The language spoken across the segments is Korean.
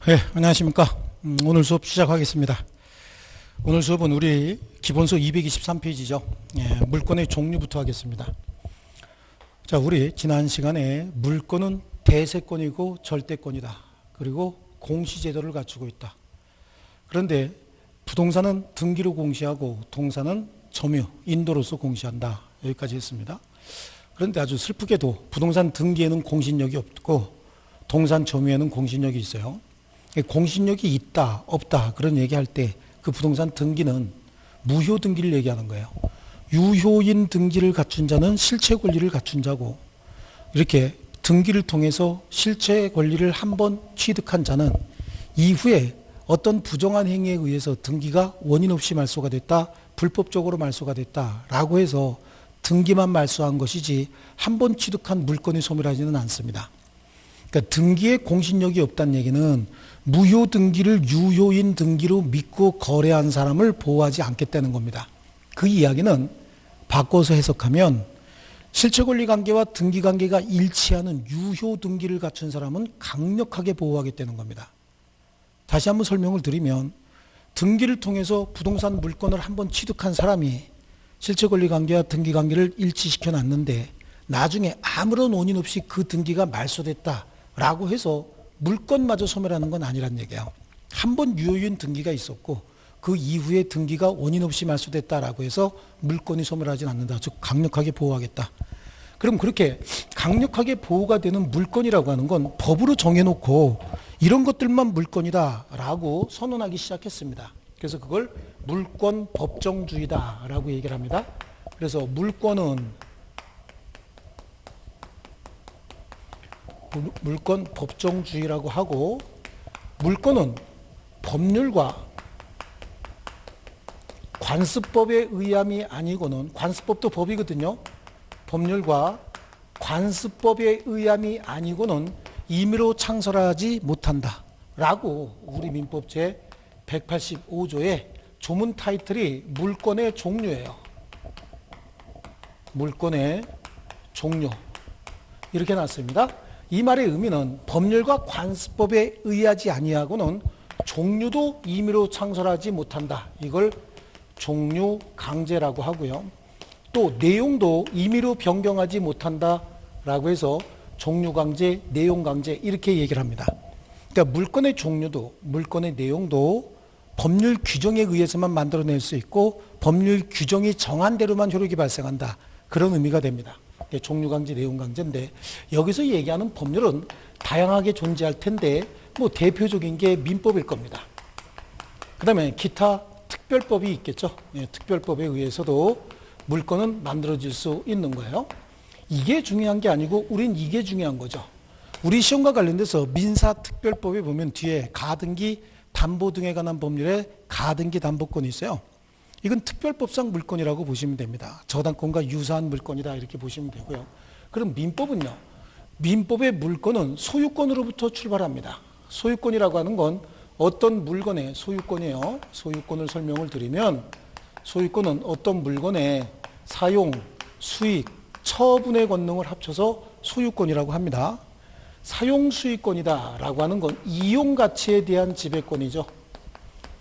네, 안녕하십니까. 오늘 수업 시작하겠습니다. 오늘 수업은 우리 기본서 223페이지죠. 물건의 종류부터 하겠습니다. 자, 우리 지난 시간에 물건은 대세권이고 절대권이다. 그리고 공시제도를 갖추고 있다. 그런데 부동산은 등기로 공시하고 동산은 점유, 인도로서 공시한다. 여기까지 했습니다. 그런데 아주 슬프게도 부동산 등기에는 공신력이 없고 동산 점유에는 공신력이 있어요. 공신력이 있다, 없다 그런 얘기할 때 그 부동산 등기는 무효 등기를 얘기하는 거예요. 유효인 등기를 갖춘 자는 실체 권리를 갖춘 자고, 이렇게 등기를 통해서 실체 권리를 한번 취득한 자는 이후에 어떤 부정한 행위에 의해서 등기가 원인 없이 말소가 됐다, 불법적으로 말소가 됐다라고 해서 등기만 말소한 것이지 한번 취득한 물건이 소멸하지는 않습니다. 그러니까 등기에 공신력이 없다는 얘기는 무효 등기를 유효인 등기로 믿고 거래한 사람을 보호하지 않겠다는 겁니다. 그 이야기는 바꿔서 해석하면 실체권리 관계와 등기 관계가 일치하는 유효 등기를 갖춘 사람은 강력하게 보호하겠다는 겁니다. 다시 한번 설명을 드리면, 등기를 통해서 부동산 물건을 한번 취득한 사람이 실체권리 관계와 등기 관계를 일치시켜 놨는데 나중에 아무런 원인 없이 그 등기가 말소됐다라고 해서 물건마저 소멸하는 건 아니란 얘기예요. 한번 유효인 등기가 있었고 그 이후에 등기가 원인 없이 말소됐다라고 해서 물건이 소멸하지 않는다. 즉 강력하게 보호하겠다. 그럼 그렇게 강력하게 보호가 되는 물건이라고 하는 건 법으로 정해놓고 이런 것들만 물건이다라고 선언하기 시작했습니다. 그래서 그걸 물권 법정주의다라고 얘기를 합니다. 그래서 물권 법정주의라고 하고, 물권은 법률과 관습법의 의함이 아니고는, 관습법도 법이거든요. 법률과 관습법의 의함이 아니고는 임의로 창설하지 못한다 라고 우리 민법 제 185조의 조문 타이틀이 물권의 종류예요. 물권의 종류 이렇게 났습니다. 이 말의 의미는 법률과 관습법에 의하지 아니하고는 종류도 임의로 창설하지 못한다. 이걸 종류 강제라고 하고요. 또 내용도 임의로 변경하지 못한다라고 해서 종류 강제, 내용 강제 이렇게 얘기를 합니다. 그러니까 물건의 종류도 물건의 내용도 법률 규정에 의해서만 만들어낼 수 있고 법률 규정이 정한 대로만 효력이 발생한다. 그런 의미가 됩니다. 종류 강제, 내용 강제인데 여기서 얘기하는 법률은 다양하게 존재할 텐데 뭐 대표적인 게 민법일 겁니다. 그 다음에 기타 특별법이 있겠죠. 특별법에 의해서도 물건은 만들어질 수 있는 거예요. 이게 중요한 게 아니고 우린 이게 중요한 거죠. 우리 시험과 관련돼서 민사특별법에 보면 뒤에 가등기, 담보 등에 관한 법률에 가등기 담보권이 있어요. 이건 특별법상 물건이라고 보시면 됩니다. 저당권과 유사한 물건이다 이렇게 보시면 되고요. 그럼 민법은요. 민법의 물건은 소유권으로부터 출발합니다. 소유권이라고 하는 건 어떤 물건의 소유권이에요. 소유권을 설명을 드리면 소유권은 어떤 물건의 사용, 수익, 처분의 권능을 합쳐서 소유권이라고 합니다. 사용수익권이다 라고 하는 건 이용가치에 대한 지배권이죠.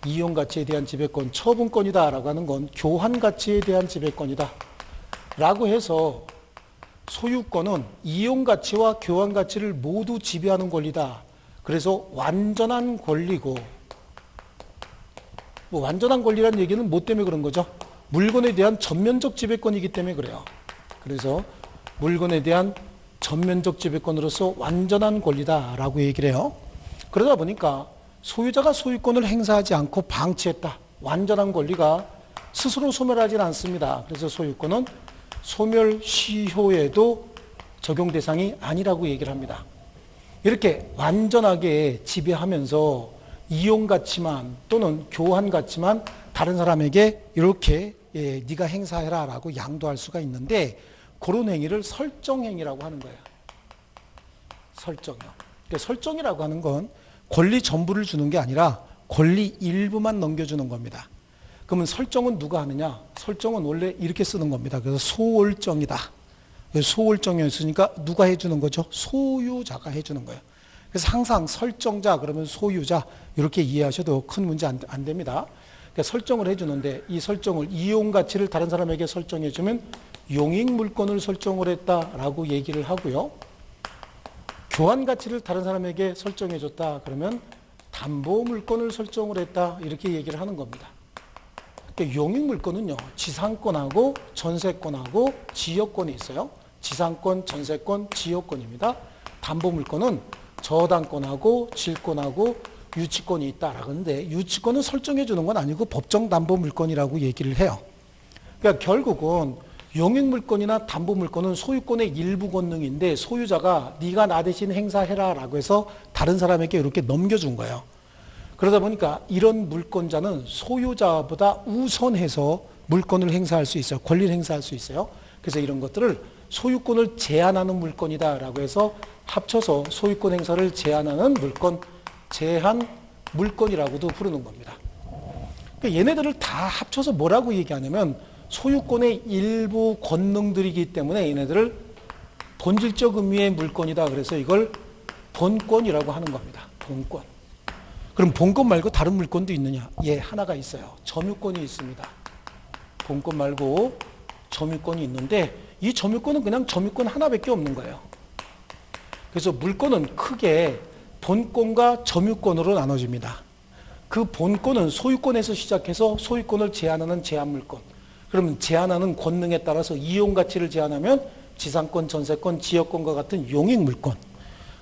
이용가치에 대한 지배권, 처분권이다 라고 하는 건 교환가치에 대한 지배권이다 라고 해서 소유권은 이용가치와 교환가치를 모두 지배하는 권리다. 그래서 완전한 권리고, 뭐 완전한 권리라는 얘기는 뭐 때문에 그런 거죠? 물건에 대한 전면적 지배권이기 때문에 그래요. 그래서 물건에 대한 전면적 지배권으로서 완전한 권리다라고 얘기를 해요. 그러다 보니까 소유자가 소유권을 행사하지 않고 방치했다. 완전한 권리가 스스로 소멸하지는 않습니다. 그래서 소유권은 소멸시효에도 적용 대상이 아니라고 얘기를 합니다. 이렇게 완전하게 지배하면서 이용가치만 또는 교환가치만 다른 사람에게 이렇게 네가 행사해라 라고 양도할 수가 있는데, 그런 행위를 설정행위라고 하는 거예요. 설정이요. 그러니까 설정이라고 하는 건 권리 전부를 주는 게 아니라 권리 일부만 넘겨주는 겁니다. 그러면 설정은 누가 하느냐? 설정은 원래 이렇게 쓰는 겁니다. 그래서 소월정이다. 소월정이었으니까 누가 해주는 거죠? 소유자가 해주는 거예요. 그래서 항상 설정자 그러면 소유자 이렇게 이해하셔도 큰 문제 안 됩니다. 그러니까 설정을 해주는데 이 설정을 이용 가치를 다른 사람에게 설정해주면 용익 물건을 설정을 했다라고 얘기를 하고요. 교환 가치를 다른 사람에게 설정해줬다 그러면 담보 물건을 설정을 했다 이렇게 얘기를 하는 겁니다. 그러니까 용익 물건은요, 지상권하고 전세권하고 지역권이 있어요. 지상권, 전세권, 지역권입니다. 담보 물건은 저당권하고 질권하고 유치권이 있다라고 하는데 유치권은 설정해 주는 건 아니고 법정 담보 물건이라고 얘기를 해요. 그러니까 결국은 용익 물건이나 담보 물건은 소유권의 일부 권능인데 소유자가 네가 나 대신 행사해라라고 해서 다른 사람에게 이렇게 넘겨준 거예요. 그러다 보니까 이런 물권자는 소유자보다 우선해서 물권을 행사할 수 있어요. 권리를 행사할 수 있어요. 그래서 이런 것들을 소유권을 제한하는 물건이다라고 해서 합쳐서 소유권 행사를 제한하는 물건, 제한 물건이라고도 부르는 겁니다. 그러니까 얘네들을 다 합쳐서 뭐라고 얘기하냐면 소유권의 일부 권능들이기 때문에 얘네들을 본질적 의미의 물건이다. 그래서 이걸 본권이라고 하는 겁니다. 본권. 그럼 본권 말고 다른 물건도 있느냐? 예, 하나가 있어요. 점유권이 있습니다. 본권 말고 점유권이 있는데 이 점유권은 그냥 점유권 하나밖에 없는 거예요. 그래서 물권은 크게 본권과 점유권으로 나눠집니다. 그 본권은 소유권에서 시작해서 소유권을 제한하는 제한물권. 그러면 제한하는 권능에 따라서 이용 가치를 제한하면 지상권, 전세권, 지역권과 같은 용익 물권.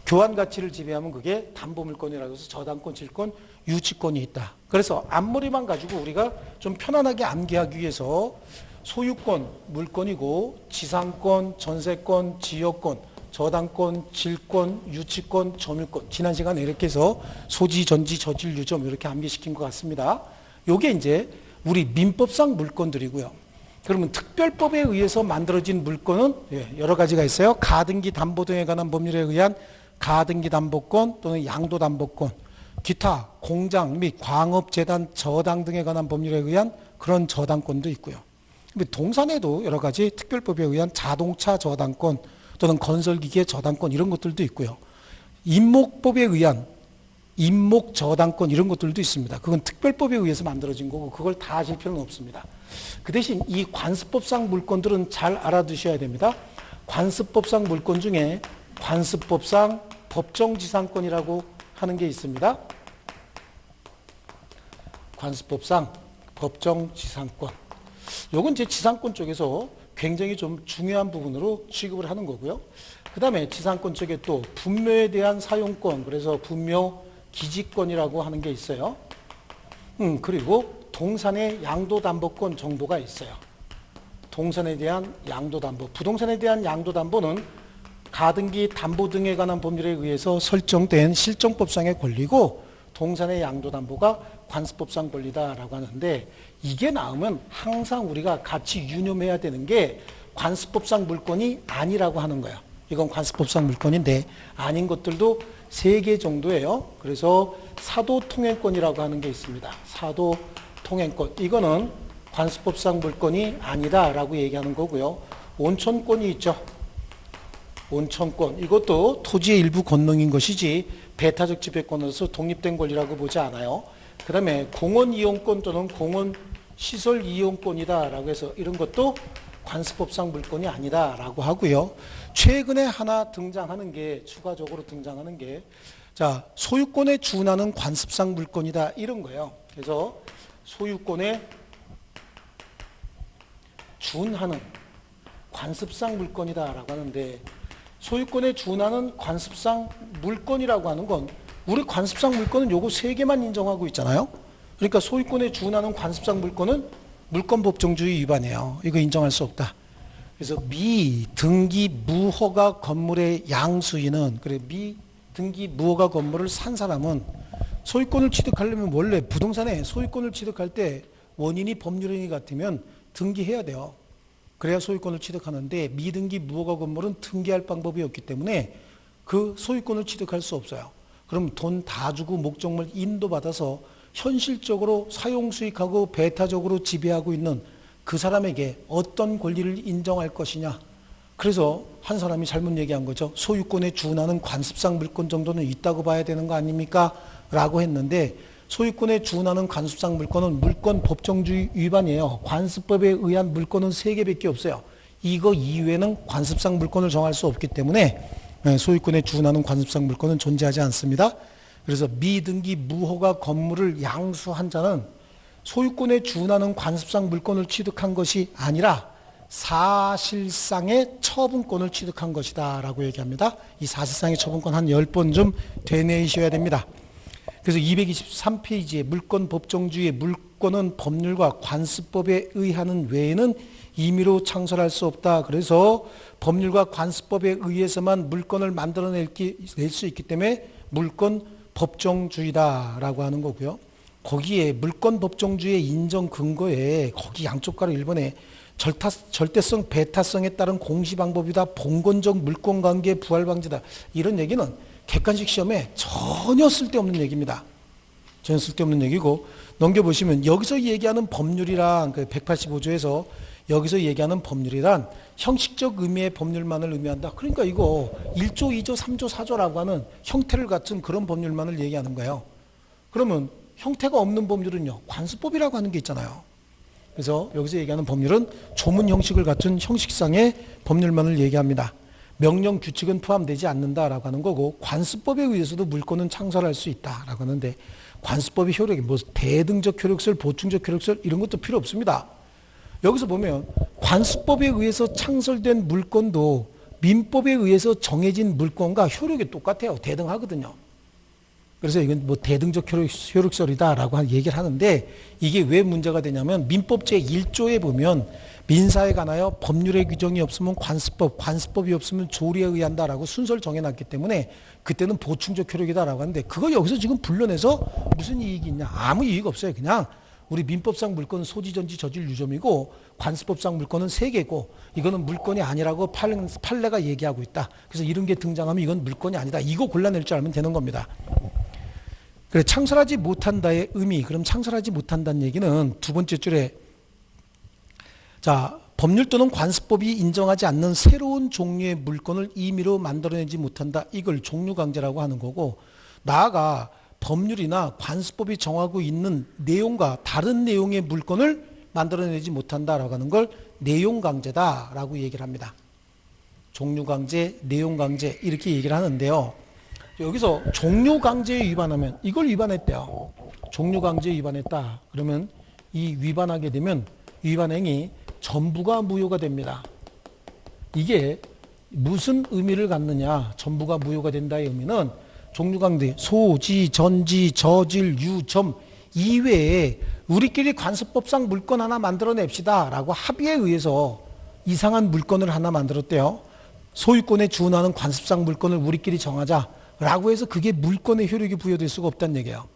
교환 가치를 지배하면 그게 담보 물건이라고 해서 저당권, 질권, 유치권이 있다. 그래서 앞머리만 가지고 우리가 좀 편안하게 암기하기 위해서 소유권, 물건이고 지상권, 전세권, 지역권, 저당권, 질권, 유치권, 점유권. 지난 시간에 이렇게 해서 소지, 전지, 저질, 유점 이렇게 암기시킨 것 같습니다. 요게 이제 우리 민법상 물건들이고요. 그러면 특별법에 의해서 만들어진 물건은 여러 가지가 있어요. 가등기 담보 등에 관한 법률에 의한 가등기 담보권 또는 양도 담보권, 기타 공장 및 광업재단 저당 등에 관한 법률에 의한 그런 저당권도 있고요. 동산에도 여러 가지 특별법에 의한 자동차 저당권 또는 건설기계 저당권 이런 것들도 있고요. 임목법에 의한 임목 저당권 이런 것들도 있습니다. 그건 특별법에 의해서 만들어진 거고 그걸 다 아실 필요는 없습니다. 그 대신 이 관습법상 물건들은 잘 알아두셔야 됩니다. 관습법상 물건 중에 관습법상 법정지상권이라고 하는 게 있습니다. 관습법상 법정지상권. 요건 제 지상권 쪽에서 굉장히 좀 중요한 부분으로 취급을 하는 거고요. 그 다음에 지상권 쪽에 또 분묘에 대한 사용권, 그래서 분묘 기지권이라고 하는 게 있어요. 그리고 동산의 양도담보권 정도가 있어요. 동산에 대한 양도담보. 부동산에 대한 양도담보는 가등기 담보 등에 관한 법률에 의해서 설정된 실정법상의 권리고 동산의 양도담보가 관습법상 권리다라고 하는데 이게 나오면 항상 우리가 같이 유념해야 되는 게 관습법상 물건이 아니라고 하는 거예요. 이건 관습법상 물건인데 아닌 것들도 3개 정도예요. 그래서 사도통행권이라고 하는 게 있습니다. 사도통행권. 이거는 관습법상 물건이 아니다라고 얘기하는 거고요. 온천권이 있죠. 온천권. 이것도 토지의 일부 권능인 것이지 배타적 지배권으로서 독립된 권리라고 보지 않아요. 그 다음에 공원 이용권 또는 공원 시설 이용권이다라고 해서 이런 것도 관습법상 물건이 아니다라고 하고요. 최근에 하나 등장하는 게 추가적으로 등장하는 게 자, 소유권에 준하는 관습상 물건이다 이런 거예요. 그래서 소유권에 준하는 관습상 물건이다라고 하는데 소유권에 준하는 관습상 물건이라고 하는 건 우리 관습상 물건은 요거 3개만 인정하고 있잖아요. 그러니까 소유권에 준하는 관습상 물건은 물권법정주의 위반이에요. 이거 인정할 수 없다. 그래서 미등기 무허가 건물의 양수인은 그래 미등기 무허가 건물을 산 사람은 소유권을 취득하려면 원래 부동산에 소유권을 취득할 때 원인이 법률행위 같으면 등기해야 돼요. 그래야 소유권을 취득하는데 미등기 무허가 건물은 등기할 방법이 없기 때문에 그 소유권을 취득할 수 없어요. 그럼 돈 다 주고 목적물 인도받아서 현실적으로 사용수익하고 배타적으로 지배하고 있는 그 사람에게 어떤 권리를 인정할 것이냐. 그래서 한 사람이 잘못 얘기한 거죠. 소유권에 준하는 관습상 물권 정도는 있다고 봐야 되는 거 아닙니까? 라고 했는데 소유권에 준하는 관습상 물권은 물권 법정주의 위반이에요. 관습법에 의한 물권은 3개밖에 없어요. 이거 이외에는 관습상 물권을 정할 수 없기 때문에 소유권에 준하는 관습상 물권은 존재하지 않습니다. 그래서 미등기 무허가 건물을 양수한 자는 소유권에 준하는 관습상 물권을 취득한 것이 아니라 사실상의 처분권을 취득한 것이다 라고 얘기합니다. 이 사실상의 처분권 한 10번 좀 되뇌이셔야 됩니다. 그래서 223페이지에 물권 법정주의의 물권은 법률과 관습법에 의하는 외에는 임의로 창설할 수 없다. 그래서 법률과 관습법에 의해서만 물권을 만들어낼 수 있기 때문에 물권 법정주의다라고 하는 거고요. 거기에 물권 법정주의의 인정 근거에 거기 양쪽가로 1번에 절대성, 배타성에 따른 공시 방법이다. 봉건적 물권 관계 부활 방지다. 이런 얘기는 객관식 시험에 전혀 쓸데없는 얘기입니다. 전혀 쓸데없는 얘기고 넘겨보시면 여기서 얘기하는 법률이란 그 185조에서 여기서 얘기하는 법률이란 형식적 의미의 법률만을 의미한다. 그러니까 이거 1조, 2조, 3조, 4조라고 하는 형태를 갖춘 그런 법률만을 얘기하는 거예요. 그러면 형태가 없는 법률은요. 관습법이라고 하는 게 있잖아요. 그래서 여기서 얘기하는 법률은 조문 형식을 갖춘 형식상의 법률만을 얘기합니다. 명령 규칙은 포함되지 않는다라고 하는 거고 관습법에 의해서도 물권은 창설할 수 있다라고 하는데 관습법의 효력이 뭐 대등적 효력설, 보충적 효력설 이런 것도 필요 없습니다. 여기서 보면 관습법에 의해서 창설된 물권도 민법에 의해서 정해진 물권과 효력이 똑같아요. 대등하거든요. 그래서 이건 뭐 대등적 효력설이다라고 얘기를 하는데 이게 왜 문제가 되냐면 민법 제1조에 보면 민사에 관하여 법률의 규정이 없으면 관습법, 관습법이 없으면 조리에 의한다라고 순서를 정해놨기 때문에 그때는 보충적 효력이다라고 하는데 그거 여기서 지금 불러내서 무슨 이익이 있냐? 아무 이익 없어요. 그냥 우리 민법상 물권은 소지전지 저질 유점이고 관습법상 물권은 3개고 이거는 물권이 아니라고 판례가 얘기하고 있다. 그래서 이런 게 등장하면 이건 물권이 아니다. 이거 골라낼 줄 알면 되는 겁니다. 그래, 창설하지 못한다의 의미. 그럼 창설하지 못한다는 얘기는 두 번째 줄에 자, 법률 또는 관습법이 인정하지 않는 새로운 종류의 물권을 임의로 만들어내지 못한다. 이걸 종류강제라고 하는 거고 나아가 법률이나 관습법이 정하고 있는 내용과 다른 내용의 물권을 만들어내지 못한다라고 하는 걸 내용강제다라고 얘기를 합니다. 종류강제, 내용강제 이렇게 얘기를 하는데요. 여기서 종류강제에 위반하면 이걸 위반했대요. 종류강제에 위반했다. 그러면 이 위반하게 되면 위반행위 전부가 무효가 됩니다. 이게 무슨 의미를 갖느냐? 전부가 무효가 된다의 의미는 종류강제, 소지, 전지, 저질, 유점 이외에 우리끼리 관습법상 물권 하나 만들어냅시다 라고 합의에 의해서 이상한 물권을 하나 만들었대요. 소유권에 준하는 관습상 물권을 우리끼리 정하자 라고 해서 그게 물권의 효력이 부여될 수가 없다는 얘기예요.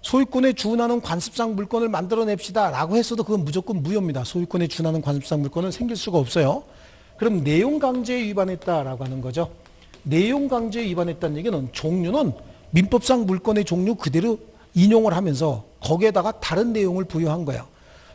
소유권에 준하는 관습상 물권을 만들어냅시다 라고 했어도 그건 무조건 무효입니다. 소유권에 준하는 관습상 물권은 생길 수가 없어요. 그럼 내용강제에 위반했다라고 하는 거죠. 내용강제에 위반했다는 얘기는 종류는 민법상 물권의 종류 그대로 인용을 하면서 거기에다가 다른 내용을 부여한 거예요.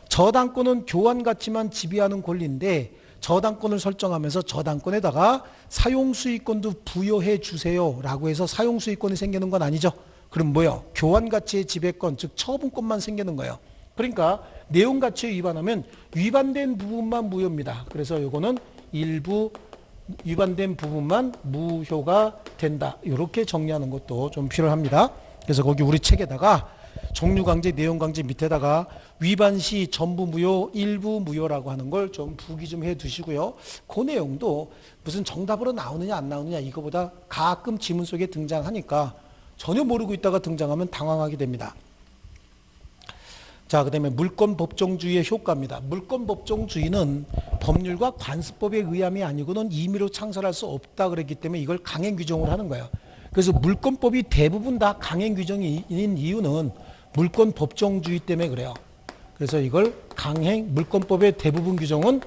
저당권은 교환가치만 지배하는 권리인데 저당권을 설정하면서 저당권에다가 사용수익권도 부여해 주세요 라고 해서 사용수익권이 생기는 건 아니죠. 그럼 뭐요? 교환가치의 지배권, 즉 처분권만 생기는 거예요. 그러니까 내용가치에 위반하면 위반된 부분만 무효입니다. 그래서 이거는 일부 위반된 부분만 무효가 된다. 이렇게 정리하는 것도 좀 필요합니다. 그래서 거기 우리 책에다가 종류강제, 내용강제 밑에다가 위반 시 전부 무효, 일부 무효라고 하는 걸 좀 부기 좀 해 두시고요. 그 내용도 무슨 정답으로 나오느냐 안 나오느냐 이거보다 가끔 지문 속에 등장하니까 전혀 모르고 있다가 등장하면 당황하게 됩니다. 자, 그 다음에 물권법정주의의 효과입니다. 물권법정주의는 법률과 관습법의 의함이 아니고는 임의로 창설할 수 없다 그랬기 때문에 이걸 강행 규정을 하는 거예요. 그래서 물권법이 대부분 다 강행 규정인 이유는 물권법정주의 때문에 그래요. 그래서 이걸 물권법의 대부분 규정은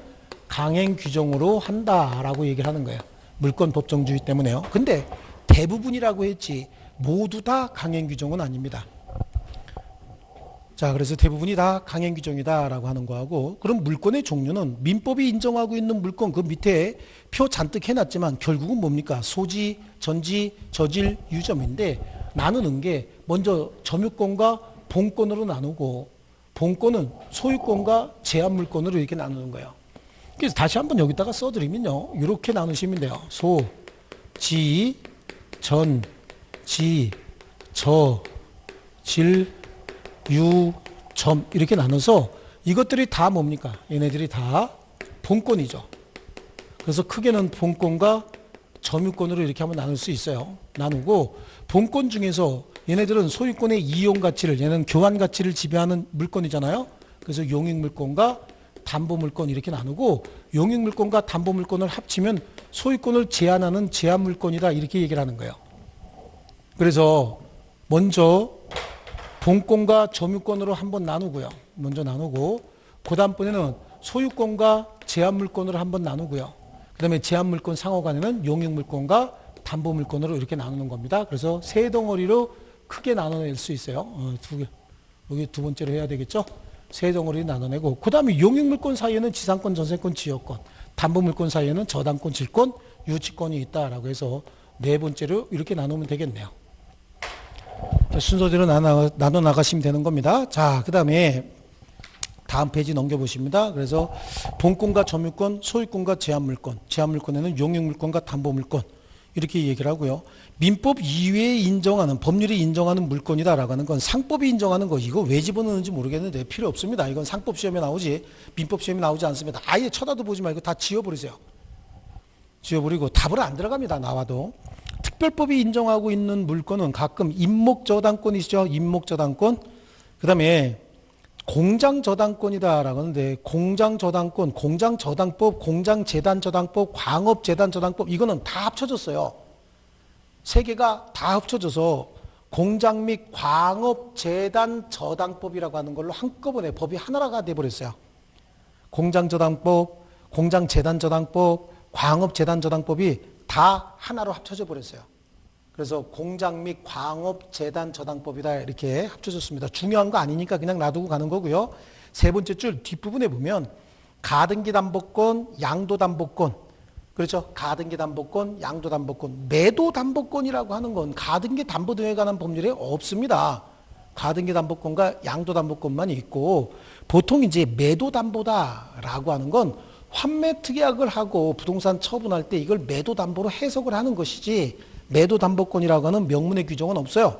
강행 규정으로 한다라고 얘기를 하는 거예요. 물권법정주의 때문에요. 근데 대부분이라고 했지 모두 다 강행 규정은 아닙니다. 자, 그래서 대부분이 다 강행 규정이다라고 하는 거하고, 그럼 물권의 종류는 민법이 인정하고 있는 물권 그 밑에 표 잔뜩 해놨지만 결국은 뭡니까? 소지, 전지, 저질, 유점인데 나누는 게 먼저 점유권과 본권으로 나누고 본권은 소유권과 제한물권으로 이렇게 나누는 거예요. 그래서 다시 한번 여기다가 써드리면요, 이렇게 나누시면 돼요. 소, 지, 전, 지, 저, 질, 유, 점 이렇게 나눠서 이것들이 다 뭡니까? 얘네들이 다 본권이죠. 그래서 크게는 본권과 점유권으로 이렇게 한번 나눌 수 있어요. 나누고 본권 중에서 얘네들은 소유권의 이용 가치를, 얘는 교환 가치를 지배하는 물권이잖아요. 그래서 용익물권과 담보물권 이렇게 나누고, 용익물권과 담보물권을 합치면 소유권을 제한하는 제한물권이다 이렇게 얘기를 하는 거예요. 그래서 먼저 본권과 점유권으로 한번 나누고요. 먼저 나누고, 그 다음번에는 소유권과 제한물권으로 한번 나누고요. 그 다음에 제한물권 상호간에는 용익물권과 담보물권으로 이렇게 나누는 겁니다. 그래서 세 덩어리로 크게 나눠낼 수 있어요. 여기 두 번째로 해야 되겠죠? 세 덩어리 나눠내고, 그 다음에 용익물권 사이에는 지상권, 전세권, 지역권, 담보물권 사이에는 저당권, 질권, 유치권이 있다라고 해서 네 번째로 이렇게 나누면 되겠네요. 순서대로 나눠 나가시면 되는 겁니다. 자, 그 다음에 다음 페이지 넘겨보십니다. 그래서 본권과 점유권, 소유권과 제한물권, 제한물권에는 용익물권과 담보물권 이렇게 얘기를 하고요. 민법 이외에 인정하는, 법률이 인정하는 물권이다라고 하는 건 상법이 인정하는 거, 이거 왜 집어넣는지 모르겠는데 필요 없습니다. 이건 상법 시험에 나오지 민법 시험에 나오지 않습니다. 아예 쳐다도 보지 말고 다 지워버리세요. 지워버리고 답을 안 들어갑니다. 나와도. 특별법이 인정하고 있는 물권은 가끔 임목저당권이죠. 임목저당권. 그 다음에 공장저당권이다라고 하는데, 공장저당권, 공장저당법, 공장재단저당법, 광업재단저당법 이거는 다 합쳐졌어요. 세 개가 다 합쳐져서 공장 및 광업재단저당법이라고 하는 걸로 한꺼번에 법이 하나가 돼버렸어요. 공장저당법, 공장재단저당법, 광업재단저당법이 다 하나로 합쳐져 버렸어요. 그래서 공장 및 광업재단저당법이다 이렇게 합쳐졌습니다. 중요한 거 아니니까 그냥 놔두고 가는 거고요. 세 번째 줄 뒷부분에 보면 가등기담보권, 양도담보권, 그렇죠? 가등기담보권, 양도담보권, 매도담보권이라고 하는 건 가등기담보 등에 관한 법률에 없습니다. 가등기담보권과 양도담보권만 있고, 보통 이제 매도담보다라고 하는 건 환매특약을 하고 부동산 처분할 때 이걸 매도담보로 해석을 하는 것이지, 매도담보권이라고 하는 명문의 규정은 없어요.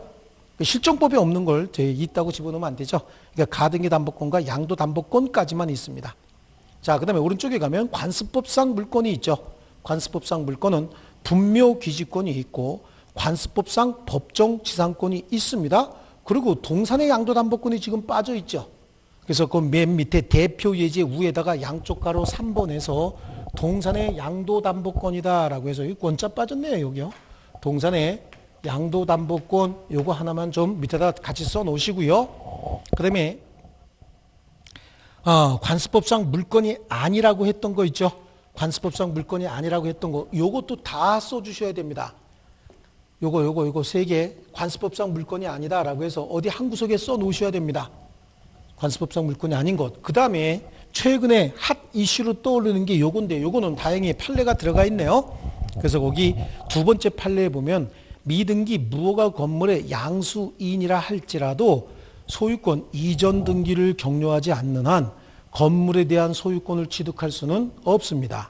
실정법에 없는 걸 있다고 집어넣으면 안 되죠. 그러니까 가등기담보권과 양도담보권까지만 있습니다. 자, 그 다음에 오른쪽에 가면 관습법상 물권이 있죠. 관습법상 물권은 분묘귀지권이 있고 관습법상 법정지상권이 있습니다. 그리고 동산의 양도담보권이 지금 빠져 있죠. 그래서 그 맨 밑에 대표 예제 위에다가 양쪽 가로 3번에서 동산의 양도담보권이다라고 해서 이 권자 빠졌네요. 여기요. 동산의 양도담보권 요거 하나만 좀 밑에다 같이 써 놓으시고요. 그 다음에 관습법상 물권이 아니라고 했던 거 있죠. 관습법상 물권이 아니라고 했던 거 요것도 다 써주셔야 됩니다. 요거 세 개 관습법상 물권이 아니다라고 해서 어디 한 구석에 써 놓으셔야 됩니다. 관습법상 물권이 아닌 것. 그 다음에 최근에 핫 이슈로 떠오르는 게 요건데, 요거는 다행히 판례가 들어가 있네요. 그래서 거기 두 번째 판례에 보면 미등기 무허가 건물의 양수인이라 할지라도 소유권 이전 등기를 격려하지 않는 한 건물에 대한 소유권을 취득할 수는 없습니다.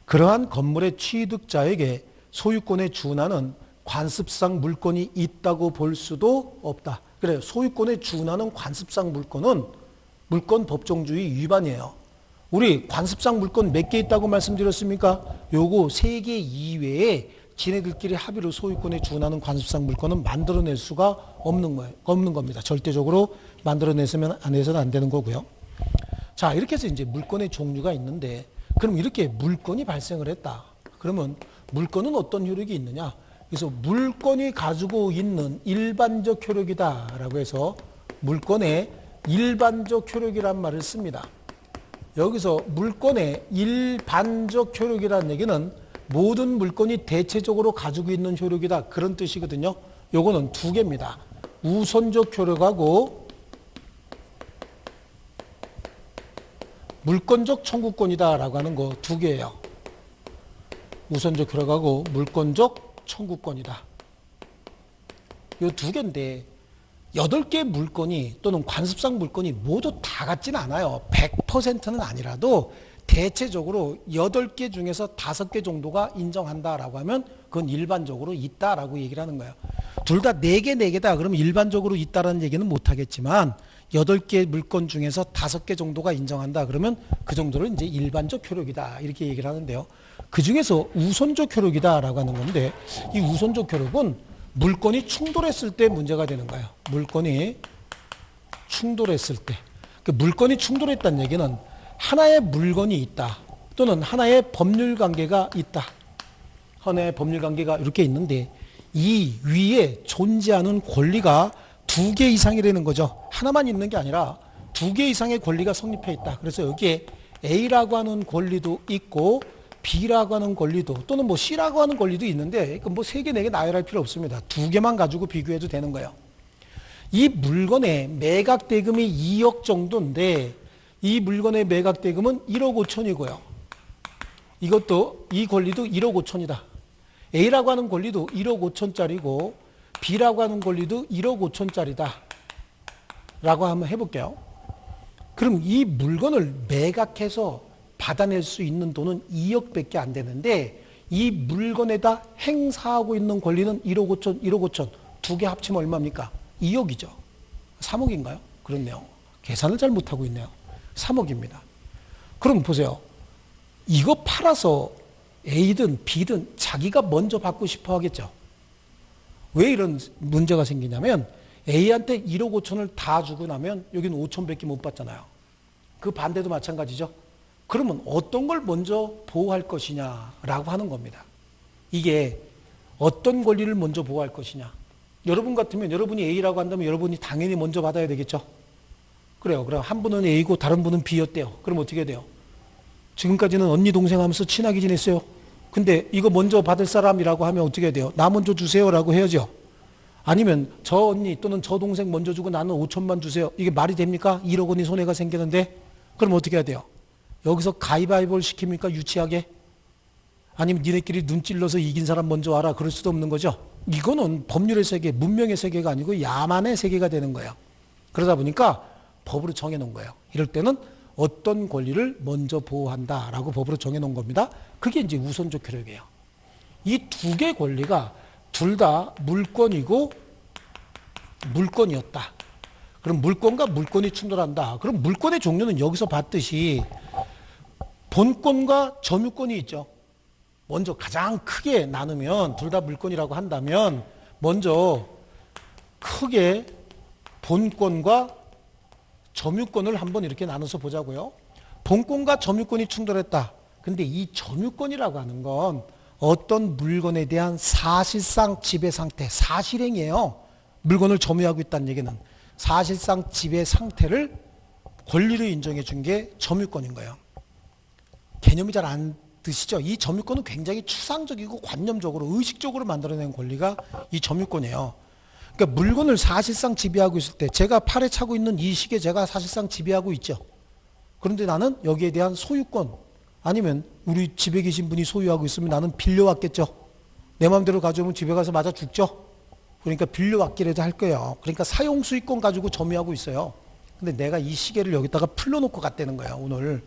그러한 건물의 취득자에게 소유권에 준하는 관습상 물권이 있다고 볼 수도 없다. 그래요. 소유권에 준하는 관습상 물권은 물권 법정주의 위반이에요. 우리 관습상 물권 몇 개 있다고 말씀드렸습니까? 요거 3개 이외에 지네들끼리 합의로 소유권에 준하는 관습상 물권은 만들어낼 수가 없는 겁니다. 절대적으로 만들어내서는 안 되는 거고요. 자, 이렇게 해서 이제 물권의 종류가 있는데, 그럼 이렇게 물권이 발생을 했다. 그러면 물권은 어떤 효력이 있느냐? 그래서 물권이 가지고 있는 일반적 효력이다라고 해서 물권의 일반적 효력이란 말을 씁니다. 여기서 물권의 일반적 효력이라는 얘기는 모든 물권이 대체적으로 가지고 있는 효력이다, 그런 뜻이거든요. 요거는 두 개입니다. 우선적 효력하고 물권적 청구권이다라고 하는 거 두 개예요. 우선적 효력하고 물권적 청구권이다. 이 두 개인데 8개의 물권이 또는 관습상 물권이 모두 다 같지는 않아요. 100%는 아니라도 대체적으로 8개 중에서 5개 정도가 인정한다라고 하면 그건 일반적으로 있다라고 얘기를 하는 거예요. 둘 다 4개, 4개다 그러면 일반적으로 있다라는 얘기는 못하겠지만 8개 물권 중에서 5개 정도가 인정한다 그러면 그 정도를 이제 일반적 효력이다 이렇게 얘기를 하는데요. 그 중에서 우선적 효력이다라고 하는 건데 이 우선적 효력은 물권이 충돌했을 때 문제가 되는 거예요. 물권이 충돌했을 때. 그 물권이 충돌했다는 얘기는 하나의 물건이 있다. 또는 하나의 법률 관계가 있다. 하나의 법률 관계가 이렇게 있는데 이 위에 존재하는 권리가 2개 이상이라는 거죠. 하나만 있는 게 아니라 2개 이상의 권리가 성립해 있다. 그래서 여기에 A라고 하는 권리도 있고 B라고 하는 권리도 또는 뭐 C라고 하는 권리도 있는데 뭐 3개, 4개 나열할 필요 없습니다. 2개만 가지고 비교해도 되는 거예요. 이 물건의 매각 대금이 2억 정도인데 이 물건의 매각 대금은 1억 5천이고요. 이것도 이 권리도 1억 5천이다. A라고 하는 권리도 1억 5천짜리고 B라고 하는 권리도 1억 5천짜리다. 라고 한번 해볼게요. 그럼 이 물건을 매각해서 받아낼 수 있는 돈은 2억밖에 안 되는데 이 물건에다 행사하고 있는 권리는 1억 5천, 1억 5천 두 개 합치면 얼마입니까? 2억이죠. 3억인가요? 그렇네요. 계산을 잘 못하고 있네요. 3억입니다. 그럼 보세요. 이거 팔아서 A든 B든 자기가 먼저 받고 싶어 하겠죠. 왜 이런 문제가 생기냐면 A한테 1억 5천을 다 주고 나면 여기는 5천밖에 못 받잖아요. 그 반대도 마찬가지죠. 그러면 어떤 걸 먼저 보호할 것이냐라고 하는 겁니다. 이게 어떤 권리를 먼저 보호할 것이냐. 여러분 같으면 여러분이 A라고 한다면 여러분이 당연히 먼저 받아야 되겠죠. 그래요. 그럼 한 분은 A고 다른 분은 B였대요. 그럼 어떻게 돼요? 지금까지는 언니 동생 하면서 친하게 지냈어요. 근데 이거 먼저 받을 사람이라고 하면 어떻게 돼요? 나 먼저 주세요라고 해야죠. 아니면 저 언니 또는 저 동생 먼저 주고 나는 5천만 주세요. 이게 말이 됩니까? 1억 원이 손해가 생기는데 그럼 어떻게 해야 돼요? 여기서 가위바위보를 시킵니까? 유치하게? 아니면 니네끼리 눈 찔러서 이긴 사람 먼저 와라. 그럴 수도 없는 거죠. 이거는 법률의 세계, 문명의 세계가 아니고 야만의 세계가 되는 거예요. 그러다 보니까 법으로 정해놓은 거예요. 이럴 때는 어떤 권리를 먼저 보호한다라고 법으로 정해놓은 겁니다. 그게 이제 우선적 효력이에요. 이 2개 권리가 둘 다 물권이고 물권이었다. 그럼 물권과 물권이 충돌한다. 그럼 물권의 종류는 여기서 봤듯이 본권과 점유권이 있죠. 먼저 가장 크게 나누면 둘 다 물권이라고 한다면 먼저 크게 본권과 점유권을 한번 이렇게 나눠서 보자고요. 본권과 점유권이 충돌했다. 근데 이 점유권이라고 하는 건 어떤 물건에 대한 사실상 지배 상태, 사실행이에요. 물건을 점유하고 있다는 얘기는 사실상 지배 상태를 권리로 인정해 준 게 점유권인 거예요. 개념이 잘 안 드시죠? 이 점유권은 굉장히 추상적이고 관념적으로 의식적으로 만들어낸 권리가 이 점유권이에요. 그러니까 물건을 사실상 지배하고 있을 때 제가 팔에 차고 있는 이 시계 제가 사실상 지배하고 있죠. 그런데 나는 여기에 대한 소유권 아니면 우리 집에 계신 분이 소유하고 있으면 나는 빌려왔겠죠. 내 마음대로 가져오면 집에 가서 맞아 죽죠. 그러니까 빌려왔기라도 할 거예요. 그러니까 사용수익권 가지고 점유하고 있어요. 근데 내가 이 시계를 여기다가 풀러놓고 갔다는 거야 오늘.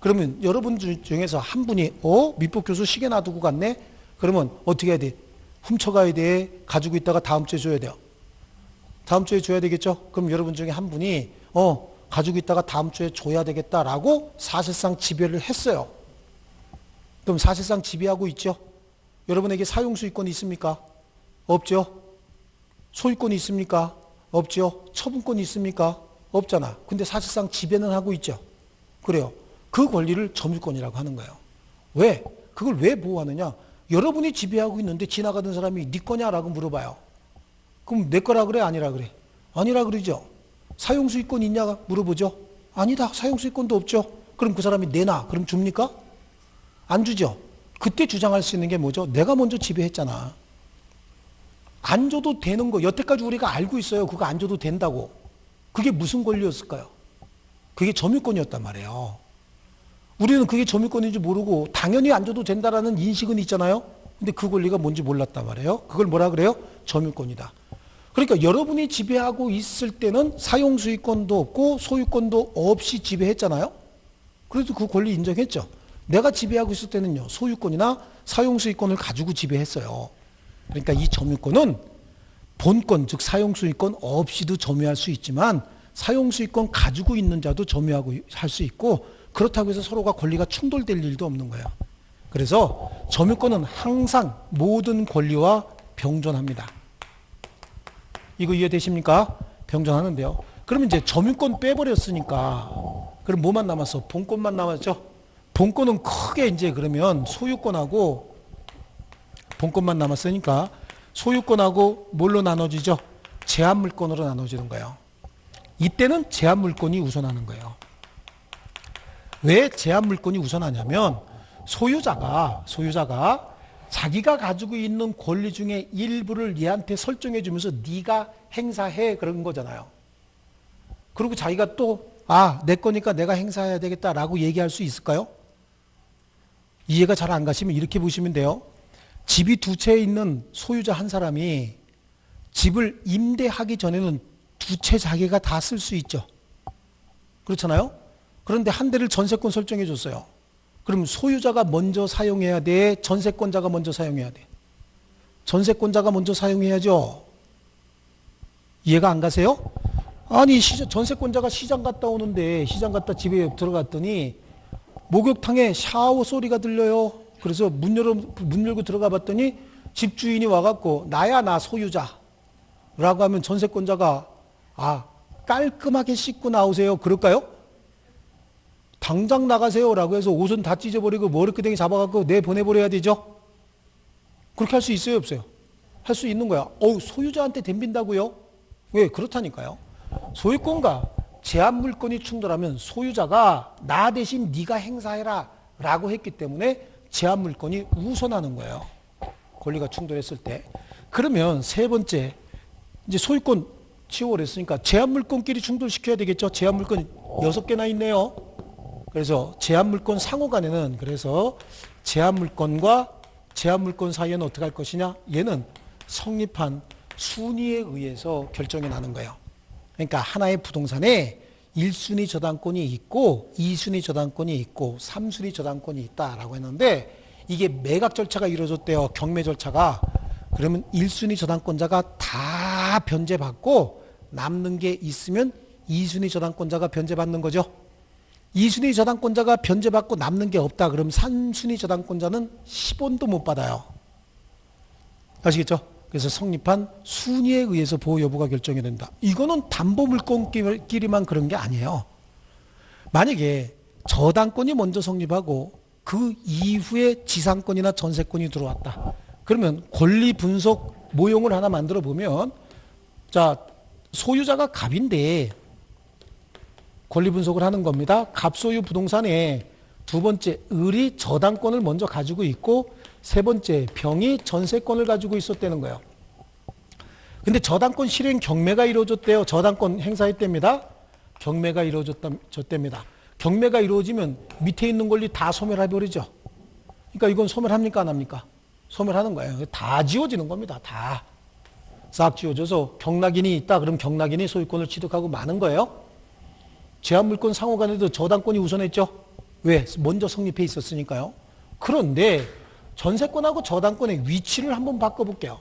그러면 여러분 중에서 한 분이 밑복 교수 시계 놔두고 갔네? 그러면 어떻게 해야 돼? 훔쳐가야 돼? 가지고 있다가 다음 주에 줘야 돼요? 다음 주에 줘야 되겠죠? 그럼 여러분 중에 한 분이 가지고 있다가 다음 주에 줘야 되겠다라고 사실상 지배를 했어요. 그럼 사실상 지배하고 있죠? 여러분에게 사용수익권이 있습니까? 없죠? 소유권이 있습니까? 없죠? 처분권이 있습니까? 없잖아. 근데 사실상 지배는 하고 있죠? 그래요. 그 권리를 점유권이라고 하는 거예요. 왜? 그걸 왜 보호하느냐? 여러분이 지배하고 있는데 지나가던 사람이 네 거냐라고 물어봐요. 그럼 내 거라 그래? 아니라 그래? 아니라 그러죠. 사용수익권 있냐 물어보죠. 아니다. 사용수익권도 없죠. 그럼 그 사람이 내놔. 그럼 줍니까? 안 주죠. 그때 주장할 수 있는 게 뭐죠? 내가 먼저 지배했잖아. 안 줘도 되는 거 여태까지 우리가 알고 있어요. 그거 안 줘도 된다고. 그게 무슨 권리였을까요? 그게 점유권이었단 말이에요. 우리는 그게 점유권인지 모르고 당연히 안 줘도 된다라는 인식은 있잖아요. 근데 그 권리가 뭔지 몰랐단 말이에요. 그걸 뭐라 그래요? 점유권이다. 그러니까 여러분이 지배하고 있을 때는 사용수익권도 없고 소유권도 없이 지배했잖아요. 그래도 그 권리 인정했죠. 내가 지배하고 있을 때는요, 소유권이나 사용수익권을 가지고 지배했어요. 그러니까 이 점유권은 본권, 즉 사용수익권 없이도 점유할 수 있지만 사용수익권 가지고 있는 자도 점유하고 할 수 있고, 그렇다고 해서 서로가 권리가 충돌될 일도 없는 거예요. 그래서 점유권은 항상 모든 권리와 병존합니다. 이거 이해되십니까? 병존하는데요. 그러면 이제 점유권 빼버렸으니까 그럼 뭐만 남았어? 본권만 남았죠? 본권은 크게 이제 그러면 소유권하고 본권만 남았으니까 소유권하고 뭘로 나눠지죠? 제한물권으로 나눠지는 거예요. 이때는 제한물권이 우선하는 거예요. 왜 제한물권이 우선하냐면 소유자가 자기가 가지고 있는 권리 중에 일부를 얘한테 설정해 주면서 네가 행사해 그런 거잖아요. 그리고 자기가 또 내 거니까 내가 행사해야 되겠다라고 얘기할 수 있을까요? 이해가 잘 안 가시면 이렇게 보시면 돼요. 집이 두 채 있는 소유자 한 사람이 집을 임대하기 전에는 두 채 자기가 다 쓸 수 있죠. 그렇잖아요? 그런데 한 대를 전세권 설정해 줬어요. 그럼 소유자가 먼저 사용해야 돼? 전세권자가 먼저 사용해야 돼? 전세권자가 먼저 사용해야죠. 이해가 안 가세요? 아니, 전세권자가 시장 갔다 오는데 시장 갔다 집에 들어갔더니 목욕탕에 샤워 소리가 들려요. 그래서 문 열고 들어가 봤더니 집주인이 와갖고 나 소유자 라고 하면 전세권자가 깔끔하게 씻고 나오세요. 그럴까요? 당장 나가세요 라고 해서 옷은 다 찢어버리고 머리끄댕이 잡아갖고 내보내버려야 되죠? 그렇게 할 수 있어요? 없어요? 할 수 있는 거야. 소유자한테 덤빈다고요? 왜? 그렇다니까요. 소유권과 제한물권이 충돌하면 소유자가 나 대신 네가 행사해라 라고 했기 때문에 제한물권이 우선하는 거예요. 권리가 충돌했을 때. 그러면 세 번째, 이제 소유권 치워버렸으니까 제한물권끼리 충돌시켜야 되겠죠. 제한물권 6개나 있네요. 그래서 제한물권 상호 간에는 그래서 제한물권과 제한물권 사이에는 어떻게 할 것이냐? 얘는 성립한 순위에 의해서 결정이 나는 거예요. 그러니까 하나의 부동산에 1순위 저당권이 있고 2순위 저당권이 있고 3순위 저당권이 있다라고 했는데 이게 매각 절차가 이루어졌대요. 경매 절차가. 그러면 1순위 저당권자가 다 변제받고 남는 게 있으면 2순위 저당권자가 변제받는 거죠. 2순위 저당권자가 변제받고 남는 게 없다. 그럼 3순위 저당권자는 10원도 못 받아요. 아시겠죠? 그래서 성립한 순위에 의해서 보호 여부가 결정이 된다. 이거는 담보물권끼리만 그런 게 아니에요. 만약에 저당권이 먼저 성립하고 그 이후에 지상권이나 전세권이 들어왔다. 그러면 권리 분석 모형을 하나 만들어 보면, 자, 소유자가 갑인데 권리 분석을 하는 겁니다. 갑소유 부동산에 두 번째 을이 저당권을 먼저 가지고 있고 세 번째 병이 전세권을 가지고 있었다는 거예요. 근데 저당권 실행 경매가 이루어졌대요. 저당권 행사했답니다. 경매가 이루어졌답니다. 경매가 이루어지면 밑에 있는 권리 다 소멸해버리죠. 그러니까 이건 소멸합니까 안 합니까? 소멸하는 거예요. 다 지워지는 겁니다. 다. 싹 지워져서 경락인이 있다. 그럼 경락인이 소유권을 취득하고 마는 거예요. 제한물권 상호간에도 저당권이 우선했죠. 왜? 먼저 성립해 있었으니까요. 그런데 전세권하고 저당권의 위치를 한번 바꿔볼게요.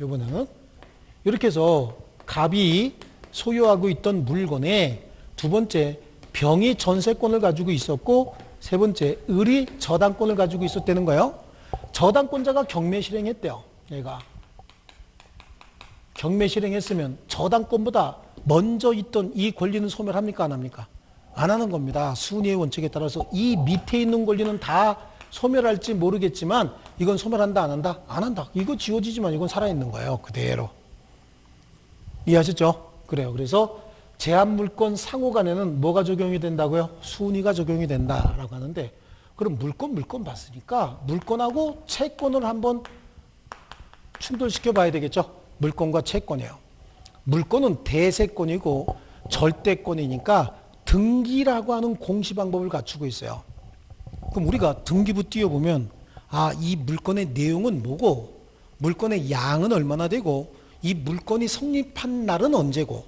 이번에는 이렇게 해서 갑이 소유하고 있던 물건에 두 번째 병이 전세권을 가지고 있었고 세 번째 을이 저당권을 가지고 있었다는 거예요. 저당권자가 경매 실행했대요. 얘가 경매 실행했으면 저당권보다 먼저 있던 이 권리는 소멸합니까 안 합니까? 안 하는 겁니다. 순위의 원칙에 따라서 이 밑에 있는 권리는 다 소멸할지 모르겠지만 이건 소멸한다 안 한다? 안 한다. 이거 지워지지만 이건 살아있는 거예요. 그대로. 이해하셨죠? 그래요. 그래서 제한물권 상호간에는 뭐가 적용이 된다고요? 순위가 적용이 된다라고 하는데, 그럼 물권 봤으니까 물권하고 채권을 한번 충돌시켜 봐야 되겠죠? 물권과 채권이에요. 물권은 대세권이고 절대권이니까 등기라고 하는 공시 방법을 갖추고 있어요. 그럼 우리가 등기부 띄워보면 이 물건의 내용은 뭐고 물건의 양은 얼마나 되고 이 물건이 성립한 날은 언제고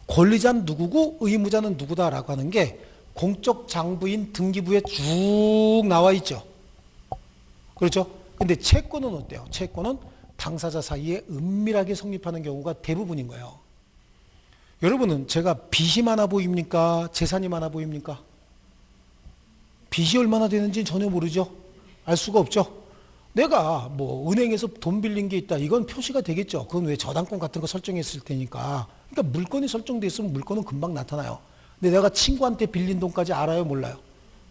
권리자는 누구고 의무자는 누구다라고 하는 게 공적 장부인 등기부에 쭉 나와 있죠. 그렇죠? 근데 채권은 어때요? 채권은 당사자 사이에 은밀하게 성립하는 경우가 대부분인 거예요. 여러분은 제가 빚이 많아 보입니까? 재산이 많아 보입니까? 빚이 얼마나 되는지 전혀 모르죠. 알 수가 없죠. 내가 뭐 은행에서 돈 빌린 게 있다. 이건 표시가 되겠죠. 그건 왜 저당권 같은 거 설정했을 테니까. 그러니까 물건이 설정돼 있으면 물건은 금방 나타나요. 근데 내가 친구한테 빌린 돈까지 알아요? 몰라요?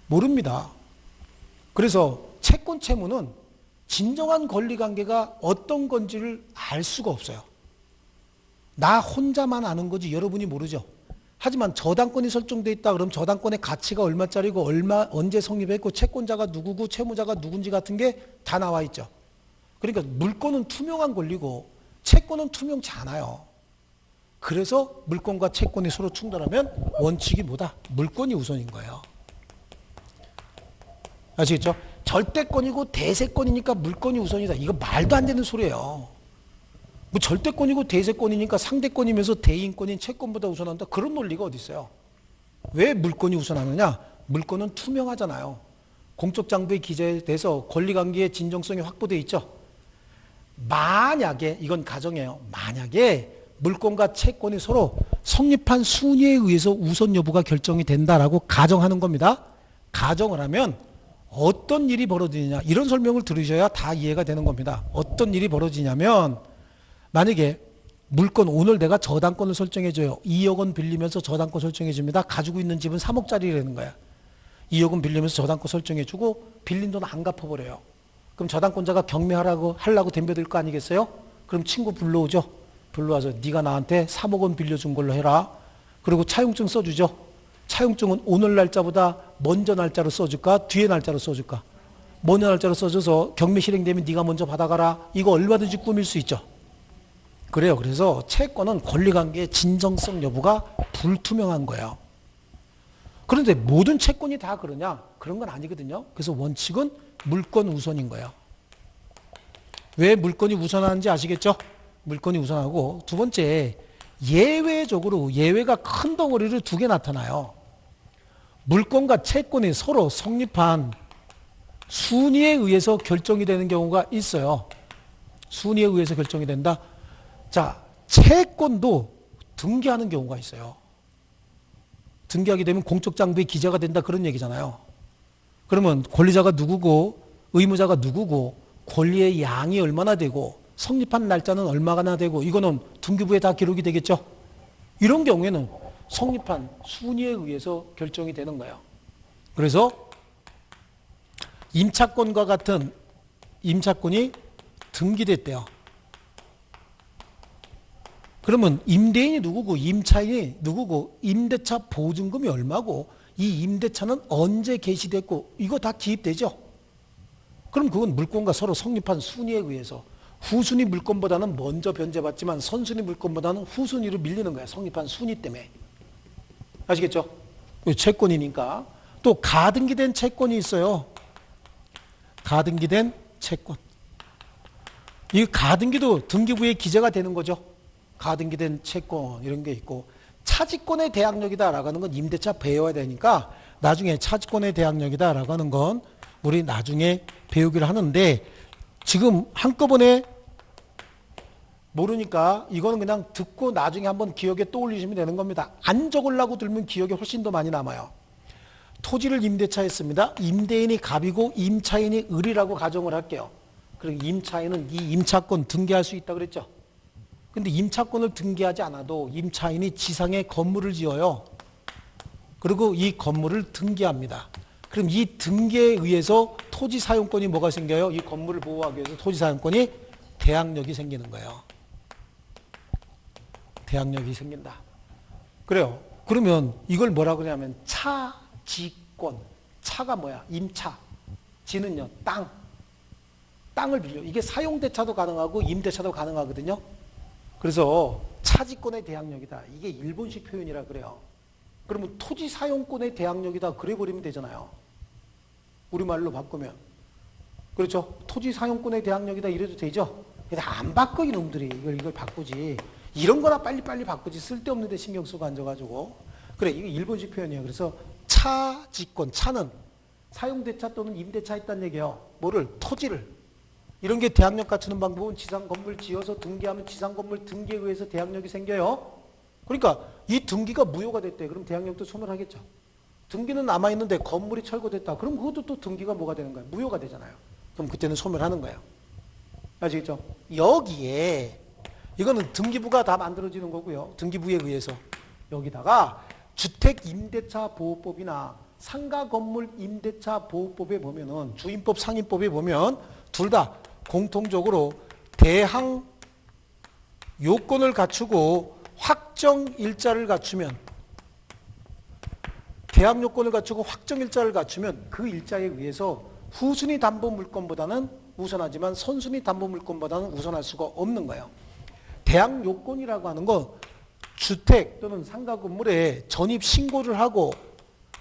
모릅니다. 그래서 채권 채무는 진정한 권리관계가 어떤 건지를 알 수가 없어요. 나 혼자만 아는 거지 여러분이 모르죠. 하지만 저당권이 설정돼 있다 그럼 저당권의 가치가 얼마짜리고 언제 성립했고 채권자가 누구고 채무자가 누군지 같은 게 다 나와 있죠. 그러니까 물건은 투명한 권리고 채권은 투명치 않아요. 그래서 물건과 채권이 서로 충돌하면 원칙이 뭐다? 물건이 우선인 거예요. 아시겠죠? 절대권이고 대세권이니까 물건이 우선이다. 이거 말도 안 되는 소리예요. 뭐 절대권이고 대세권이니까 상대권이면서 대인권인 채권보다 우선한다. 그런 논리가 어디 있어요? 왜 물건이 우선하느냐? 물건은 투명하잖아요. 공적 장부에 기재돼서 권리관계의 진정성이 확보되어 있죠. 만약에 이건 가정이에요. 만약에 물건과 채권이 서로 성립한 순위에 의해서 우선 여부가 결정이 된다라고 가정하는 겁니다. 가정을 하면 어떤 일이 벌어지느냐 이런 설명을 들으셔야 다 이해가 되는 겁니다. 어떤 일이 벌어지냐면 만약에 물건 오늘 내가 저당권을 설정해줘요. 2억 원 빌리면서 저당권 설정해줍니다. 가지고 있는 집은 3억짜리라는 거야. 2억 원 빌리면서 저당권 설정해주고 빌린 돈 안 갚아버려요. 그럼 저당권자가 경매하라고 하려고 덤벼들 거 아니겠어요? 그럼 친구 불러오죠. 불러와서 네가 나한테 3억 원 빌려준 걸로 해라. 그리고 차용증 써주죠. 차용증은 오늘 날짜보다 먼저 날짜로 써줄까? 뒤에 날짜로 써줄까? 먼저 날짜로 써줘서 경매 실행되면 네가 먼저 받아가라. 이거 얼마든지 꾸밀 수 있죠. 그래요. 그래서 채권은 권리관계의 진정성 여부가 불투명한 거예요. 그런데 모든 채권이 다 그러냐? 그런 건 아니거든요. 그래서 원칙은 물건 우선인 거예요. 왜 물건이 우선하는지 아시겠죠? 물건이 우선하고 두 번째 예외적으로 예외가 큰 덩어리로 두 개 나타나요. 물건과 채권이 서로 성립한 순위에 의해서 결정이 되는 경우가 있어요. 순위에 의해서 결정이 된다. 자, 채권도 등기하는 경우가 있어요. 등기하게 되면 공적 장부에 기재가 된다 그런 얘기잖아요. 그러면 권리자가 누구고 의무자가 누구고 권리의 양이 얼마나 되고 성립한 날짜는 얼마나 되고 이거는 등기부에 다 기록이 되겠죠. 이런 경우에는 성립한 순위에 의해서 결정이 되는 거예요. 그래서 임차권과 같은 임차권이 등기됐대요. 그러면 임대인이 누구고 임차인이 누구고 임대차 보증금이 얼마고 이 임대차는 언제 개시됐고 이거 다 기입되죠. 그럼 그건 물건과 서로 성립한 순위에 의해서 후순위 물건보다는 먼저 변제받지만 선순위 물건보다는 후순위로 밀리는 거야. 성립한 순위 때문에. 아시겠죠? 채권이니까. 또 가등기된 채권이 있어요. 가등기된 채권. 이 가등기도 등기부에 기재가 되는 거죠. 가등기된 채권 이런 게 있고 차지권의 대항력이다라고 하는 건 임대차 배워야 되니까 나중에 차지권의 대항력이다라고 하는 건 우리 나중에 배우기를 하는데 지금 한꺼번에 모르니까 이거는 그냥 듣고 나중에 한번 기억에 떠올리시면 되는 겁니다. 안 적으려고 들면 기억에 훨씬 더 많이 남아요. 토지를 임대차했습니다. 임대인이 갑이고 임차인이 을이라고 가정을 할게요. 그리고 임차인은 이 임차권 등기할 수 있다고 그랬죠. 근데 임차권을 등기하지 않아도 임차인이 지상에 건물을 지어요. 그리고 이 건물을 등기합니다. 그럼 이 등기에 의해서 토지 사용권이 뭐가 생겨요? 이 건물을 보호하기 위해서 토지 사용권이 대항력이 생기는 거예요. 대항력이 생긴다. 그래요. 그러면 이걸 뭐라고 그러냐면 차지권. 차가 뭐야? 임차. 지는요. 땅. 땅을 빌려. 이게 사용대차도 가능하고 임대차도 가능하거든요. 그래서 차지권의 대항력이다. 이게 일본식 표현이라 그래요. 그러면 토지 사용권의 대항력이다. 그래 버리면 되잖아요. 우리말로 바꾸면. 그렇죠? 토지 사용권의 대항력이다 이래도 되죠? 근데 안 바꿔 이놈들이. 이걸 바꾸지. 이런 거나 빨리빨리 바꾸지. 쓸데없는 데 신경 쓰고 앉아가지고. 그래, 이게 일본식 표현이에요. 그래서 차지권, 차는 사용대차 또는 임대차 있다는 얘기예요. 뭐를? 토지를. 이런 게 대항력 갖추는 방법은 지상 건물 지어서 등기하면 지상 건물 등기에 의해서 대항력이 생겨요. 그러니까 이 등기가 무효가 됐대. 그럼 대항력도 소멸하겠죠. 등기는 남아있는데 건물이 철거됐다. 그럼 그것도 또 등기가 뭐가 되는 거야? 무효가 되잖아요. 그럼 그때는 소멸하는 거예요. 아시겠죠? 여기에 이거는 등기부가 다 만들어지는 거고요. 등기부에 의해서 여기다가 주택임대차보호법이나 상가건물임대차보호법에 보면은 주임법 상임법에 보면 둘 다 공통적으로 대항 요건을 갖추고 확정일자를 갖추면 대항 요건을 갖추고 확정일자를 갖추면 그 일자에 의해서 후순위 담보 물건보다는 우선하지만 선순위 담보 물건보다는 우선할 수가 없는 거예요. 대항 요건이라고 하는 건 주택 또는 상가 건물에 전입 신고를 하고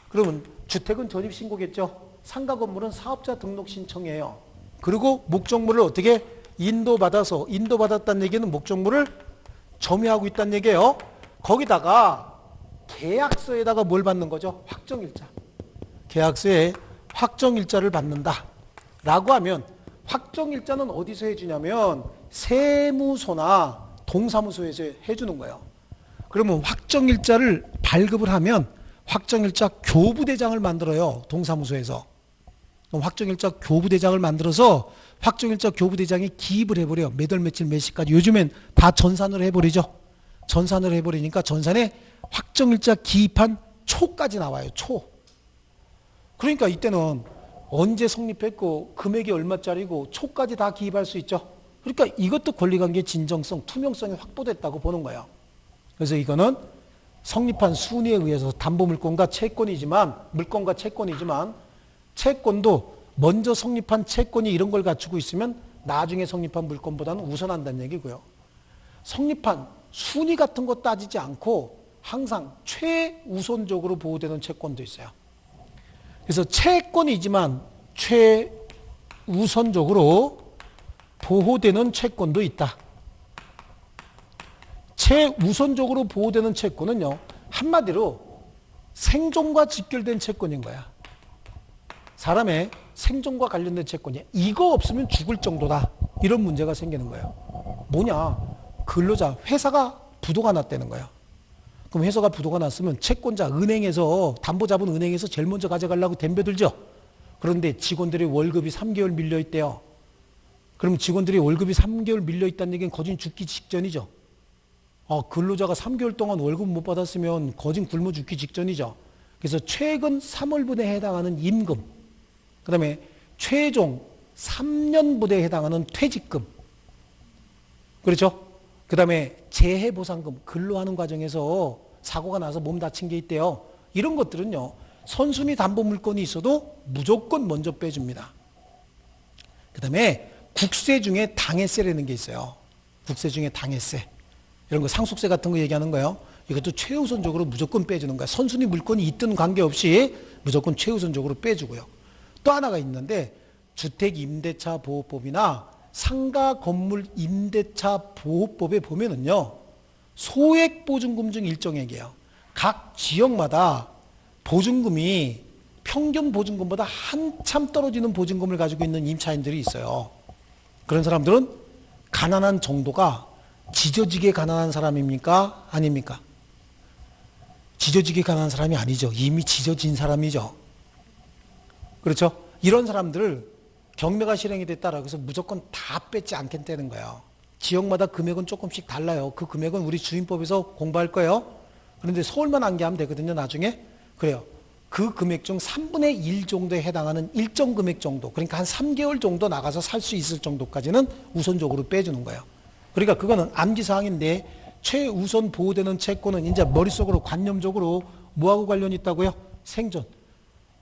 그러면 주택은 전입 신고겠죠. 상가 건물은 사업자 등록 신청이에요. 그리고 목적물을 어떻게 인도받았다는 얘기는 목적물을 점유하고 있다는 얘기예요. 거기다가 계약서에다가 뭘 받는 거죠? 확정일자. 계약서에 확정일자를 받는다 라고 하면 확정일자는 어디서 해주냐면 세무소나 동사무소에서 해주는 거예요. 그러면 확정일자를 발급을 하면 확정일자 교부대장을 만들어요. 동사무소에서. 그럼 확정일자 교부대장을 만들어서 확정일자 교부대장에 기입을 해버려요. 몇 월 며칠 몇 시까지. 요즘엔 다 전산으로 해버리죠. 전산으로 해버리니까 전산에 확정일자 기입한 초까지 나와요. 초. 그러니까 이때는 언제 성립했고 금액이 얼마짜리고 초까지 다 기입할 수 있죠. 그러니까 이것도 권리관계 진정성, 투명성이 확보됐다고 보는 거예요. 그래서 이거는 성립한 순위에 의해서 담보물건과 채권이지만 채권도 먼저 성립한 채권이 이런 걸 갖추고 있으면 나중에 성립한 물건보다는 우선한다는 얘기고요. 성립한 순위 같은 거 따지지 않고 항상 최우선적으로 보호되는 채권도 있어요. 그래서 채권이지만 최우선적으로 보호되는 채권도 있다. 최우선적으로 보호되는 채권은요, 한마디로 생존과 직결된 채권인 거야. 사람의 생존과 관련된 채권이야. 이거 없으면 죽을 정도다. 이런 문제가 생기는 거예요. 뭐냐? 근로자, 회사가 부도가 났다는 거야. 그럼 회사가 부도가 났으면 채권자, 은행에서, 담보 잡은 은행에서 제일 먼저 가져가려고 덤벼들죠. 그런데 직원들의 월급이 3개월 밀려있대요. 그럼 직원들이 월급이 3개월 밀려있다는 얘기는 거진 죽기 직전이죠. 근로자가 3개월 동안 월급 못 받았으면 거진 굶어 죽기 직전이죠. 그래서 최근 3월분에 해당하는 임금, 그 다음에 최종 3년분에 해당하는 퇴직금, 그렇죠? 그 다음에 재해보상금, 근로하는 과정에서 사고가 나서 몸 다친 게 있대요. 이런 것들은요, 선순위 담보 물건이 있어도 무조건 먼저 빼줍니다. 그 다음에 국세 중에 당해세라는 게 있어요. 국세 중에 당해세. 이런 거 상속세 같은 거 얘기하는 거예요. 이것도 최우선적으로 무조건 빼주는 거야. 선순위 물건이 있든 관계없이 무조건 최우선적으로 빼주고요. 또 하나가 있는데 주택임대차보호법이나 상가건물임대차보호법에 보면은요, 소액보증금 중 일정액이에요. 각 지역마다 보증금이 평균 보증금보다 한참 떨어지는 보증금을 가지고 있는 임차인들이 있어요. 그런 사람들은 가난한 정도가 지저지게 가난한 사람입니까? 아닙니까? 지저지게 가난한 사람이 아니죠. 이미 지저진 사람이죠. 그렇죠? 이런 사람들을 경매가 실행이 됐다라고 해서 무조건 다 뺏지 않겠다는 거예요. 지역마다 금액은 조금씩 달라요. 그 금액은 우리 주임법에서 공부할 거예요. 그런데 서울만 안개하면 되거든요, 나중에. 그래요. 그 금액 중 3분의 1 정도에 해당하는 일정 금액 정도, 그러니까 한 3개월 정도 나가서 살 수 있을 정도까지는 우선적으로 빼주는 거예요. 그러니까 그거는 암기사항인데, 최우선 보호되는 채권은 이제 머릿속으로 관념적으로 뭐하고 관련이 있다고요? 생존.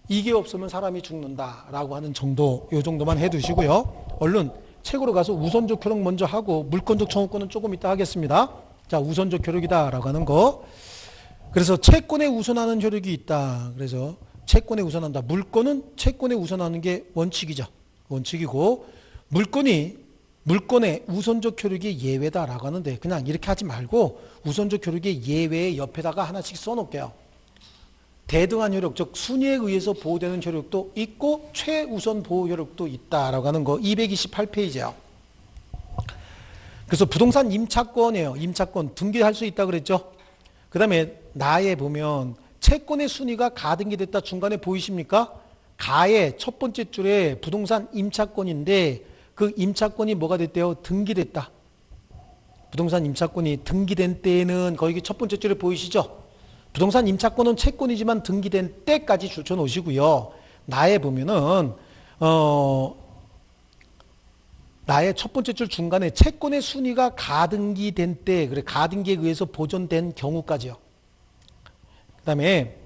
이게 없으면 사람이 죽는다라고 하는 정도, 요 정도만 해두시고요. 얼른 책으로 가서 우선적 효력 먼저 하고 물권적 청구권은 조금 이따 하겠습니다. 자, 우선적 효력이다라고 하는 거. 그래서 채권에 우선하는 효력이 있다. 그래서 채권에 우선한다. 물권은 채권에 우선하는 게 원칙이죠. 원칙이고 물권의 우선적 효력이 예외다라고 하는데 그냥 이렇게 하지 말고 우선적 효력의 예외의 옆에다가 하나씩 써놓을게요. 대등한 효력, 즉 순위에 의해서 보호되는 효력도 있고 최우선 보호 효력도 있다라고 하는 거 228페이지예요. 그래서 부동산 임차권이에요. 임차권 등기할 수 있다 그랬죠. 그 다음에 나에 보면 채권의 순위가 가등기됐다 중간에 보이십니까? 가의 첫 번째 줄에 부동산 임차권인데 그 임차권이 뭐가 됐대요? 등기됐다. 부동산 임차권이 등기된 때에는 거기 첫 번째 줄에 보이시죠? 부동산 임차권은 채권이지만 등기된 때까지 줄쳐 놓으시고요. 나에 보면은 나의 첫 번째 줄 중간에 채권의 순위가 가등기된 때, 그래 가등기에 의해서 보존된 경우까지요. 그다음에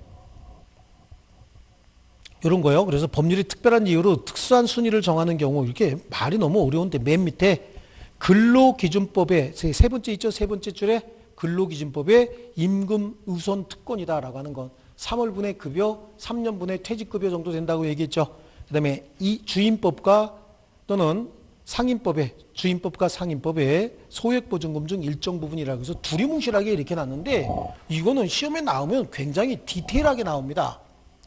이런 거요. 그래서 법률이 특별한 이유로 특수한 순위를 정하는 경우 이렇게 말이 너무 어려운데 맨 밑에 근로기준법에 세 번째 있죠. 세 번째 줄에 근로기준법에 임금 우선 특권이다라고 하는 건 3월분의 급여, 3년분의 퇴직급여 정도 된다고 얘기했죠. 그 다음에 이 주임법과 또는 상임법에 주임법과 상임법에 소액보증금 중 일정 부분이라고 해서 두리뭉실하게 이렇게 놨는데 이거는 시험에 나오면 굉장히 디테일하게 나옵니다.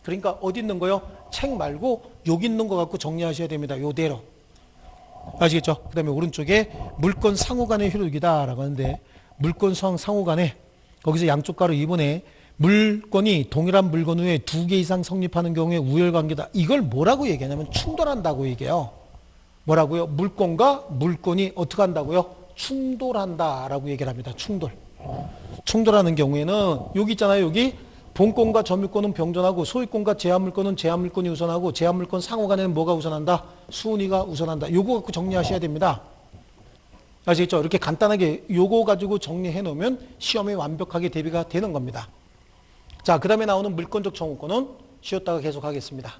그러니까 어디 있는 거요? 책 말고 여기 있는 거 갖고 정리하셔야 됩니다. 요대로. 아시겠죠? 그 다음에 오른쪽에 물권 상호 간의 효력이다라고 하는데 물권 상호 간에 거기서 양쪽 가로 2번에 물권이 동일한 물건 후에 2개 이상 성립하는 경우에 우열관계다. 이걸 뭐라고 얘기하냐면 충돌한다고 얘기해요. 뭐라고요? 물권과 물권이 어떻게 한다고요? 충돌한다라고 얘기를 합니다. 충돌하는 경우에는 여기 있잖아요. 여기 본권과 점유권은 병존하고 소유권과 제한물권은 제한물권이 우선하고 제한물권 상호 간에는 뭐가 우선한다? 수은이가 우선한다. 요거 갖고 정리하셔야 됩니다. 아시겠죠? 이렇게 간단하게 요거 가지고 정리해 놓으면 시험에 완벽하게 대비가 되는 겁니다. 자, 그 다음에 나오는 물권적 청구권은 쉬었다가 계속하겠습니다.